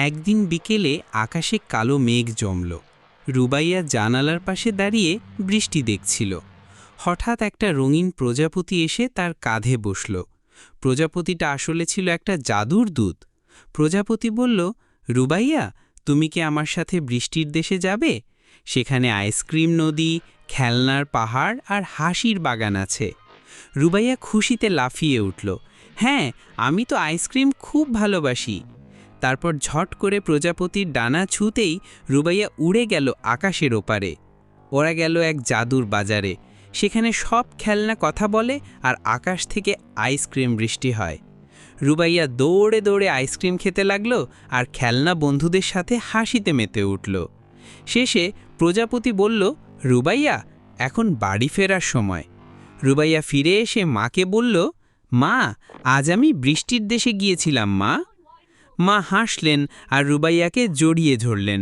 একদিন বিকেলে আকাশে কালো মেঘ জমল। রুবাইয়া জানালার পাশে দাঁড়িয়ে বৃষ্টি দেখছিল। হঠাৎ একটা রঙিন প্রজাপতি এসে তার কাঁধে বসল। প্রজাপতিটা আসলে ছিল একটা জাদুর দূত। প্রজাপতি বলল, রুবাইয়া, তুমি কি আমার সাথে বৃষ্টির দেশে যাবে? সেখানে আইসক্রিম নদী, খেলনার পাহাড় আর হাসির বাগান আছে। রুবাইয়া খুশিতে লাফিয়ে উঠল, হ্যাঁ, আমি তো আইসক্রিম খুব ভালোবাসি। তারপর ঝট করে প্রজাপতির ডানা ছুঁতেই রুবাইয়া উড়ে গেল আকাশের ওপারে। ওরা গেল এক জাদুর বাজারে। সেখানে সব খেলনা কথা বলে আর আকাশ থেকে আইসক্রিম বৃষ্টি হয়। রুবাইয়া দৌড়ে দৌড়ে আইসক্রিম খেতে লাগলো আর খেলনা বন্ধুদের সাথে হাসিতে মেতে উঠল। শেষে প্রজাপতি বলল, রুবাইয়া, এখন বাড়ি ফেরার সময়। রুবাইয়া ফিরে এসে মাকে বলল, মা, আজ আমি বৃষ্টির দেশে গিয়েছিলাম মা। মা হাসলেন আর রুবাইয়াকে জড়িয়ে ধরলেন।